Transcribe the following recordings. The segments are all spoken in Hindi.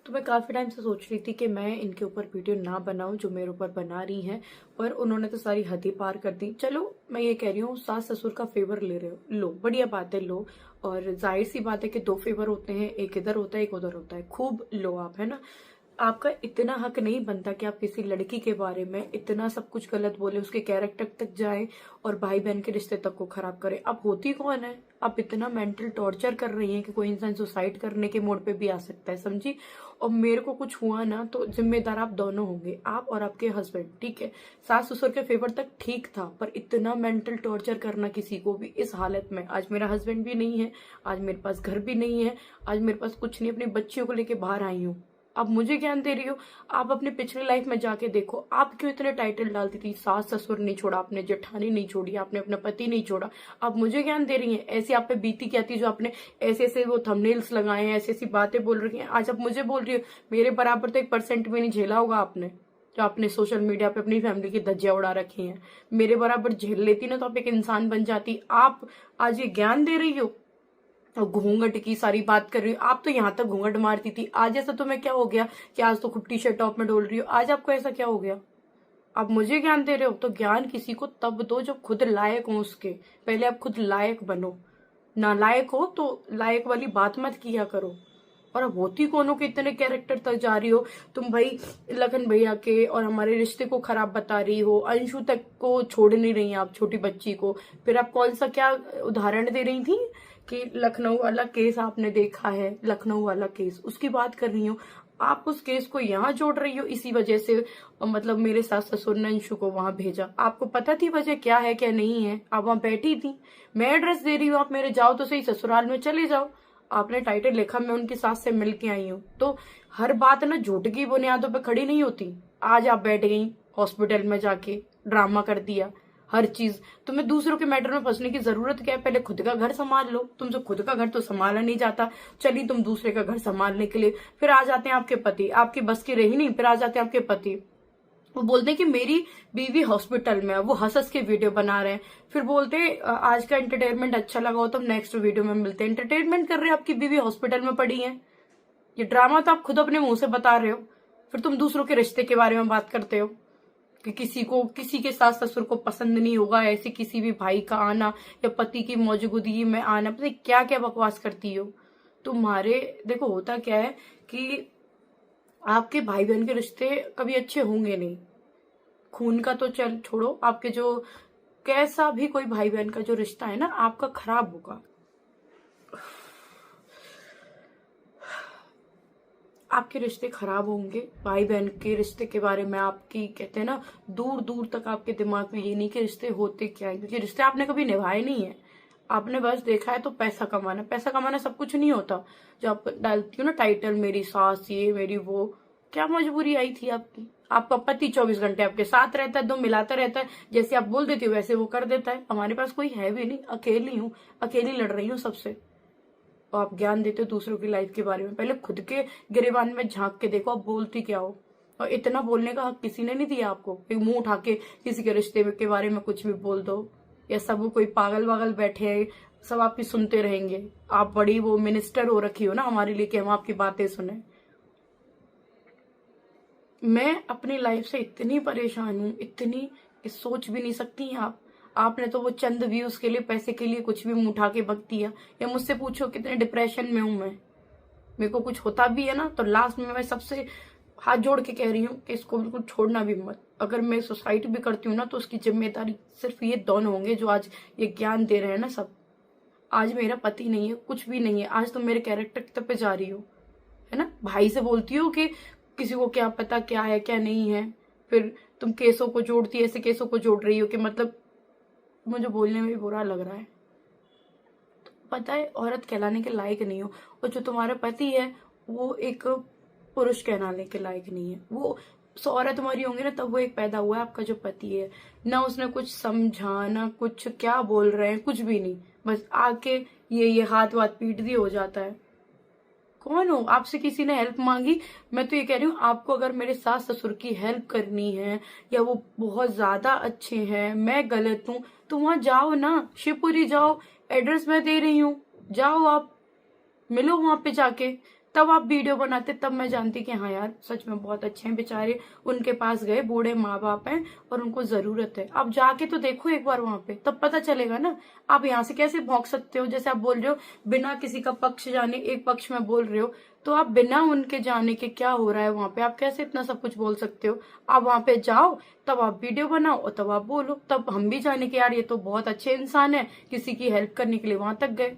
तो मैं काफ़ी टाइम से सोच रही थी कि मैं इनके ऊपर वीडियो ना बनाऊं जो मेरे ऊपर बना रही हैं। पर उन्होंने तो सारी हदें पार कर दी। चलो, मैं ये कह रही हूँ, सास ससुर का फेवर ले रहे हो, लो, बढ़िया बात है, लो। और जाहिर सी बात है कि दो फेवर होते हैं, एक इधर होता है एक उधर होता है, खूब लो आप, है ना। आपका इतना हक नहीं बनता कि आप किसी लड़की के बारे में इतना सब कुछ गलत बोले, उसके कैरेक्टर तक जाए और भाई बहन के रिश्ते तक को खराब करे। आप होती कौन है? आप इतना मेंटल टॉर्चर कर रही हैं कि कोई इंसान सुसाइड करने के मोड पे भी आ सकता है, समझी। और मेरे को कुछ हुआ ना तो जिम्मेदार आप दोनों होंगे, आप और आपके हस्बैंड, ठीक है। सास ससुर के फेवर तक ठीक था, पर इतना मेंटल टॉर्चर करना किसी को भी इस हालत में। आज मेरा हस्बैंड भी नहीं है, आज मेरे पास घर भी नहीं है, आज मेरे पास कुछ नहीं, अपनी बच्चियों को लेके बाहर आई हूँ। आप मुझे ज्ञान दे रही हो? आप अपनी पिछली लाइफ में जाके देखो, आप क्यों इतने टाइटल डालती थी। सास ससुर नहीं छोड़ा आपने, जेठानी नहीं छोड़ी आपने, अपना पति नहीं छोड़ा। आप मुझे ज्ञान दे रही हैं? ऐसी आप पे बीती क्या थी जो आपने ऐसे ऐसे वो थंबनेल्स लगाए हैं, ऐसी ऐसी बातें बोल रही हैं, आज आप मुझे बोल रही हो। मेरे बराबर तो 1% भी नहीं झेला होगा आपने, जो आपने सोशल मीडिया पे अपनी फैमिली की धज्जियां उड़ा रखी हैं। मेरे बराबर झेल लेती ना तो आप एक इंसान बन जाती। आप आज ये ज्ञान दे रही हो और घूंघट की सारी बात कर रही हो। आप तो यहाँ तक घूंघट मारती थी, आज ऐसा तुम्हें क्या हो गया कि आज तो खूब टी शर्ट टॉप में डोल रही हो? आज आपको ऐसा क्या हो गया? आप मुझे ज्ञान दे रहे हो? तो ज्ञान किसी को तब दो जब खुद लायक हो उसके। पहले आप खुद लायक बनो। नालायक हो तो लायक वाली बात मत किया करो। और अब होती कौन हो कि इतने कैरेक्टर तक जा रही हो तुम भाई। लखन भैया के और हमारे रिश्ते को खराब बता रही हो, अंशु तक को छोड़ नहीं रही आप, छोटी बच्ची को। फिर आप कौन सा क्या उदाहरण दे रही थी कि लखनऊ वाला केस आपने देखा है, लखनऊ वाला केस, उसकी बात कर रही हूँ। आप उस केस को यहाँ जोड़ रही हो इसी वजह से। मतलब मेरे सास ससुर ने अंशु को वहां भेजा, आपको पता थी वजह क्या है क्या नहीं है? आप वहां बैठी थी, मैं एड्रेस दे रही हूँ, आप मेरे जाओ तो सही, ससुराल में चले जाओ। आपने टाइटल लिखा मैं उनकी सास से मिल के आई हूँ, तो हर बात ना झूठ की बुनियादों पे खड़ी नहीं होती। आज आप बैठ गई हॉस्पिटल में जाके ड्रामा कर दिया, हर चीज। तुम्हें दूसरों के मैटर में फंसने की जरूरत क्या है? पहले खुद का घर संभाल लो। तुमसे खुद का घर तो संभाला नहीं जाता, चली तुम दूसरे का घर संभालने के लिए। फिर आ जाते हैं आपके पति, आपकी बस की रही नहीं, फिर आ जाते हैं आपके पति, वो बोलते हैं कि मेरी बीवी हॉस्पिटल में है, वो हंस हंस के वीडियो बना रहे हैं। फिर बोलते हैं आज का एंटरटेनमेंट अच्छा लगा हो तो हम नेक्स्ट वीडियो में मिलते हैं। एंटरटेनमेंट कर रहे हैं, आपकी बीवी हॉस्पिटल में पड़ी है। ये ड्रामा तो आप खुद अपने मुंह से बता रहे हो। फिर तुम दूसरों के रिश्ते के बारे में बात करते हो कि किसी को, किसी के सास ससुर को पसंद नहीं होगा ऐसे किसी भी भाई का आना या पति की मौजूदगी में आना। पता क्या क्या बकवास करती हो तुम्हारे। देखो होता क्या है कि आपके भाई बहन के रिश्ते कभी अच्छे होंगे नहीं। खून का तो चल छोड़ो, आपके जो कैसा भी कोई भाई बहन का जो रिश्ता है ना आपका खराब होगा। आपके रिश्ते खराब होंगे। भाई बहन के रिश्ते के बारे में आपकी कहते हैं ना, दूर दूर तक आपके दिमाग में ये नहीं कि रिश्ते होते क्या है, क्योंकि रिश्ते आपने कभी निभाए नहीं है। आपने बस देखा है तो पैसा कमाना, पैसा कमाना सब कुछ नहीं होता। जो आप डालती हो ना टाइटल, मेरी सास ये मेरी वो, क्या मजबूरी आई थी आपकी? आपका पति 24 घंटे आपके साथ रहता है, दो मिलाता रहता है, जैसे आप बोल देती हो वैसे वो कर देता है। हमारे पास कोई है भी नहीं, अकेली हूँ, अकेली लड़ रही हूँ सबसे। और आप ज्ञान देते हो दूसरों की लाइफ के बारे में। पहले खुद के गिरेबान में झांक के देखो आप बोलती क्या हो। और इतना बोलने का हक किसी ने नहीं दिया आपको कि मुंह उठा के किसी के रिश्ते के बारे में कुछ भी बोल दो, या सब कोई पागल वागल बैठे हैं सब आपकी सुनते रहेंगे। आप बड़ी वो मिनिस्टर हो रखी हो ना हमारे लिए कि हम आपकी बातें सुने। मैं अपनी लाइफ से इतनी परेशान हूँ, इतनी सोच भी नहीं सकती हैं आप। आपने तो वो चंद व्यूज के लिए, पैसे के लिए कुछ भी मुंह उठा के बक दिया। या मुझसे पूछो कितने डिप्रेशन में हूं मैं। मेरे को कुछ होता भी है ना तो लास्ट में मैं सबसे हाथ जोड़ के कह रही हूँ कि इसको बिल्कुल छोड़ना भी मत। अगर मैं सुसाइड भी करती हूँ ना तो उसकी जिम्मेदारी सिर्फ ये दोनों होंगे जो आज ये ज्ञान दे रहे हैं ना सब। आज मेरा पति नहीं है, कुछ भी नहीं है, आज तो मेरे कैरेक्टर पे जा रही हो, है ना। भाई से बोलती हो कि किसी को क्या पता क्या है क्या नहीं है। फिर तुम केसों को जोड़ती, ऐसे केसों को जोड़ रही हो कि मतलब मुझे बोलने में भी बुरा लग रहा है। पता है औरत कहलाने के लायक नहीं हो, और जो तुम्हारा पति है वो एक पुरुष कहलाने के लायक नहीं है। वो 100 तुम्हारी होंगी ना तब वो एक पैदा हुआ है आपका जो पति है ना। उसने कुछ समझा ना कुछ, क्या बोल रहे हैं कुछ भी नहीं, बस आके ये हाथ वाथ पीट दिए हो जाता है। कौन हो? आपसे किसी ने हेल्प मांगी? मैं तो ये कह रही हूँ आपको अगर मेरे सास ससुर की हेल्प करनी है या वो बहुत ज्यादा अच्छे हैं, मैं गलत हूँ, तो वहां जाओ ना, शिवपुरी जाओ, एड्रेस मैं दे रही हूँ, जाओ आप मिलो वहां पे जाके। तब आप वीडियो बनाते, तब मैं जानती कि हाँ यार सच में बहुत अच्छे हैं बेचारे, उनके पास गए, बूढ़े माँ बाप हैं और उनको जरूरत है। अब जाके तो देखो एक बार वहां पे, तब पता चलेगा ना। आप यहाँ से कैसे भौंक सकते हो, जैसे आप बोल रहे हो बिना किसी का पक्ष जाने एक पक्ष में बोल रहे हो, तो आप बिना उनके जाने के क्या हो रहा है वहां पे आप कैसे इतना सब कुछ बोल सकते हो। आप वहां पे जाओ, तब आप वीडियो बनाओ और तब आप बोलो, तब हम भी जाने के यार ये तो बहुत अच्छे इंसान है, किसी की हेल्प करने के लिए वहां तक गए।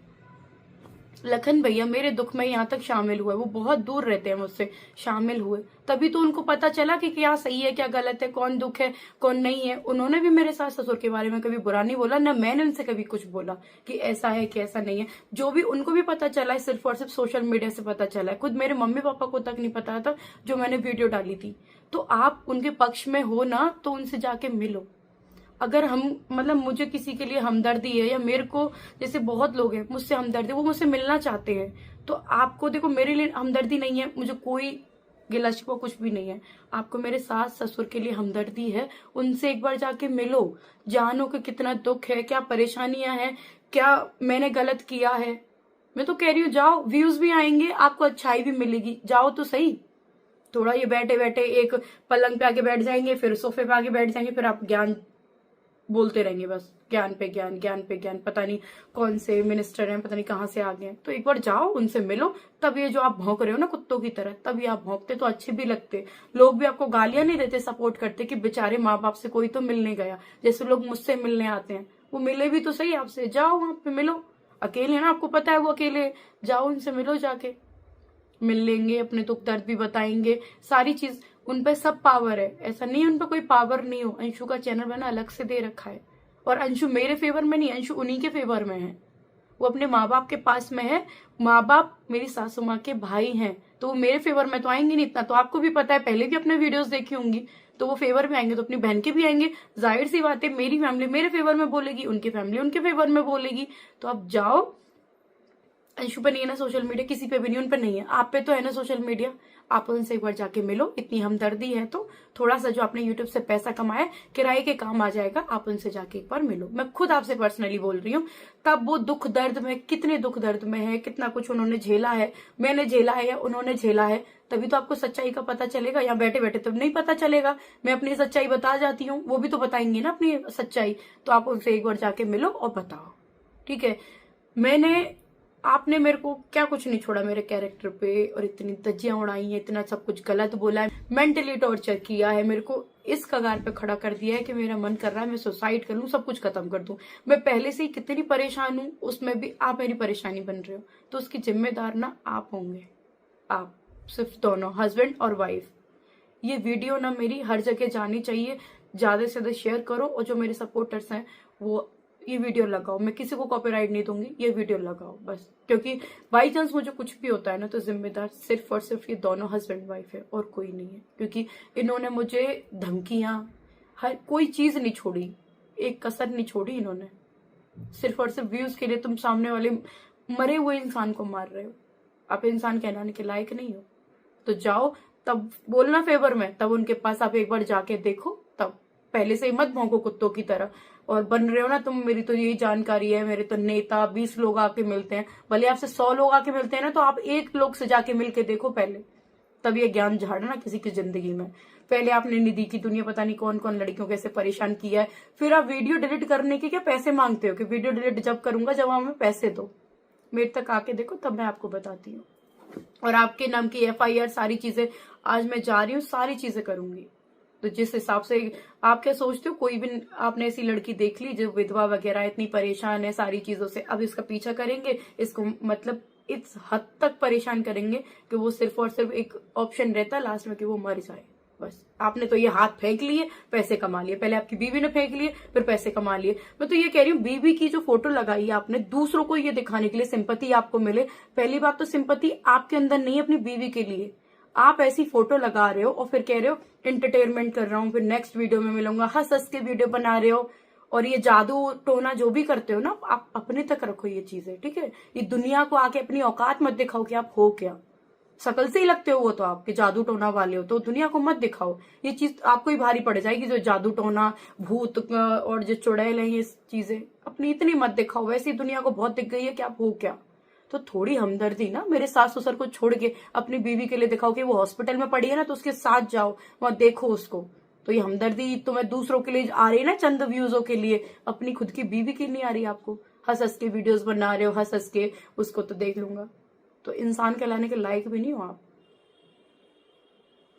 लखन भैया मेरे दुख में यहाँ तक शामिल हुए, वो बहुत दूर रहते हैं मुझसे, शामिल हुए, तभी तो उनको पता चला कि क्या सही है क्या गलत है, कौन दुख है कौन नहीं है। उन्होंने भी मेरे सास ससुर के बारे में कभी बुरा नहीं बोला, ना मैंने उनसे कभी कुछ बोला कि ऐसा है कि ऐसा नहीं है। जो भी उनको भी पता चला है सिर्फ और सिर्फ सोशल मीडिया से पता चला है, खुद मेरे मम्मी पापा को तक नहीं पता था जो मैंने वीडियो डाली थी। तो आप उनके पक्ष में हो ना, तो उनसे जाके मिलो। अगर हम मतलब मुझे किसी के लिए हमदर्दी है, या मेरे को जैसे बहुत लोग हैं मुझसे हमदर्दी, वो मुझसे मिलना चाहते हैं, तो आपको देखो मेरे लिए हमदर्दी नहीं है, मुझे कोई गिला शिकवा कुछ भी नहीं है, आपको मेरे सास ससुर के लिए हमदर्दी है, उनसे एक बार जाके मिलो, जानो कि कितना दुख है, क्या परेशानियां हैं, क्या मैंने गलत किया है। मैं तो कह रही हूँ जाओ, व्यूज भी आएंगे, आपको अच्छाई भी मिलेगी, जाओ तो सही। थोड़ा ये बैठे बैठे एक पलंग पे आके बैठ जाएंगे, फिर सोफे पे आके बैठ जाएंगे, फिर आप ज्ञान बोलते रहेंगे, बस ज्ञान पे ज्ञान, ज्ञान पे ज्ञान, पता नहीं कौन से मिनिस्टर हैं, पता नहीं कहाँ से आ गए हैं। तो एक बार जाओ उनसे मिलो, तब ये जो आप भौंक रहे हो ना कुत्तों की तरह, तब ये आप भौंकते तो अच्छे भी लगते, लोग भी आपको गालियां नहीं देते, सपोर्ट करते कि बेचारे माँ बाप से कोई तो मिलने गया, जैसे लोग मुझसे मिलने आते हैं, वो मिले भी तो सही आपसे, जाओ वहां पे मिलो। अकेले ना, आपको पता है वो अकेले, जाओ उनसे मिलो, जाके मिल लेंगे, अपने दुख दर्द भी बताएंगे, सारी चीज उन पे सब पावर है, ऐसा नहीं उन पे कोई पावर नहीं हो। अंशु का चैनल मैंने अलग से दे रखा है, और अंशु मेरे फेवर में नहीं, अंशु उन्हीं के फेवर में है, वो अपने माँ बाप के पास में है, माँ बाप मेरी सासू माँ के भाई हैं, तो वो मेरे फेवर में तो आएंगे नहीं, इतना तो आपको भी पता है, पहले भी अपने वीडियोस देखी होंगी, तो वो फेवर में आएंगे तो अपनी बहन के भी आएंगे, जाहिर सी बात है, मेरी फैमिली मेरे फेवर में बोलेगी, उनकी फैमिली उनके फेवर में बोलेगी। तो आप जाओ, अंशु पे नहीं है ना सोशल मीडिया, किसी पे भी नहीं, उन पे नहीं है, आप पे तो है ना सोशल मीडिया, आप उनसे एक बार जाके मिलो, इतनी हमदर्दी है तो थोड़ा सा जो आपने यूट्यूब से पैसा कमाया किराए के काम आ जाएगा, आप उनसे जाके एक बार मिलो। मैं खुद आपसे पर्सनली बोल रही हूँ, तब वो दुख दर्द में, कितने दुख दर्द में है, कितना कुछ उन्होंने झेला है, मैंने झेला है या उन्होंने झेला है, तभी तो आपको सच्चाई का पता चलेगा। यहाँ बैठे बैठे तो नहीं पता चलेगा, मैं अपनी सच्चाई बता जाती हूँ, वो भी तो बताएंगे ना अपनी सच्चाई, तो आप उनसे एक बार जाके मिलो और बताओ, ठीक है। आपने मेरे को क्या कुछ नहीं छोड़ा मेरे कैरेक्टर पे, और इतनी धज्जियां उड़ाई है, इतना सब कुछ गलत बोला है, मेंटली टॉर्चर किया है, मेरे को इस कगार पे खड़ा कर दिया है कि मेरा मन कर रहा है मैं सुसाइड कर लूं, सब कुछ खत्म कर दूं। मैं पहले से ही कितनी परेशान हूं, उसमें भी आप मेरी परेशानी बन रहे हो, तो उसकी जिम्मेदार ना आप होंगे, आप सिर्फ दोनों हस्बैंड और वाइफ। ये वीडियो ना मेरी हर जगह जानी चाहिए, ज्यादा से ज्यादा शेयर करो, और जो मेरे सपोर्टर्स हैं वो ये वीडियो लगाओ, मैं किसी को कॉपीराइट नहीं दूंगी, ये वीडियो लगाओ बस, क्योंकि बाई चांस मुझे कुछ भी होता है ना, तो जिम्मेदार सिर्फ और सिर्फ ये दोनों हस्बैंड वाइफ है, और कोई नहीं है, क्योंकि इन्होंने मुझे धमकियां, हर कोई चीज नहीं छोड़ी, एक कसर नहीं छोड़ी इन्होंने, सिर्फ और सिर्फ व्यूज के लिए तुम सामने वाले मरे हुए इंसान को मार रहे हो, आप इंसान कहलाने के लायक नहीं हो। तो जाओ, तब बोलना फेवर में, तब उनके पास आप एक बार जाके देखो, तब पहले से ही मत भौंको कुत्तों की तरह। और बन रहे हो ना तुम, मेरी तो यही जानकारी है, मेरे तो नेता 20 लोग आके मिलते हैं, भले आपसे 100 लोग आके मिलते हैं ना, तो आप एक लोग से जाके मिल के देखो पहले, तब ये ज्ञान झाड़ना किसी की जिंदगी में। पहले आपने निधि की दुनिया पता नहीं कौन कौन लड़कियों कैसे परेशान किया है, फिर आप वीडियो डिलीट करने के क्या पैसे मांगते हो कि वीडियो डिलीट जब करूंगा जब हमें पैसे दो। मेरे तक आके देखो, तब मैं आपको बताती हूँ। और आपके नाम की FIR सारी चीजें आज मैं जा रही हूँ, सारी चीजें करूंगी। तो जिस हिसाब से आप क्या सोचते हो, कोई भी आपने ऐसी लड़की देख ली जो विधवा वगैरह इतनी परेशान है सारी चीजों से, अब इसका पीछा करेंगे, इसको मतलब इस हद तक परेशान करेंगे कि वो सिर्फ और सिर्फ एक ऑप्शन रहता है लास्ट में कि वो मर जाए, बस। आपने तो ये हाथ फेंक लिए, पैसे कमा लिए, पहले आपकी बीवी ने फेंक लिए, फिर पैसे कमा लिए। मैं तो ये कह रही हूँ, बीवी की जो फोटो लगाई है आपने दूसरों को ये दिखाने के लिए, सिंपैथी आपको मिले। पहली बात तो सिंपैथी आपके अंदर नहीं है अपनी बीवी के लिए, आप ऐसी फोटो लगा रहे हो और फिर कह रहे हो एंटरटेनमेंट कर रहा हूँ, फिर नेक्स्ट वीडियो में मिलूंगा, हंस हंस के वीडियो बना रहे हो। और ये जादू टोना जो भी करते हो ना, आप अपने तक रखो ये चीजें, ठीक है। ये दुनिया को आके अपनी औकात मत दिखाओ कि आप हो क्या, शकल से ही लगते हो वो तो आपके जादू टोना वाले हो, तो दुनिया को मत दिखाओ। ये चीज आपको ही भारी पड़ जाएगी, जो जादू टोना भूत और जो चुड़ैल है, ये चीजें अपनी इतनी मत दिखाओ, वैसे ही दुनिया को बहुत दिख गई है कि आप हो क्या। तो थोड़ी हमदर्दी ना मेरे सास ससुर को छोड़ के अपनी बीवी के लिए दिखाओ कि वो हॉस्पिटल में पड़ी है ना, तो उसके साथ जाओ, वहां देखो उसको। तो ये हमदर्दी तुम्हें दूसरों के लिए आ रही है ना, चंद व्यूजों के लिए, अपनी खुद की बीवी की नहीं आ रही आपको। हंस हंस के वीडियोस बना रहे हो, हंस हंस के, उसको तो देख लूंगा। तो इंसान कहलाने के लायक भी नहीं हो आप।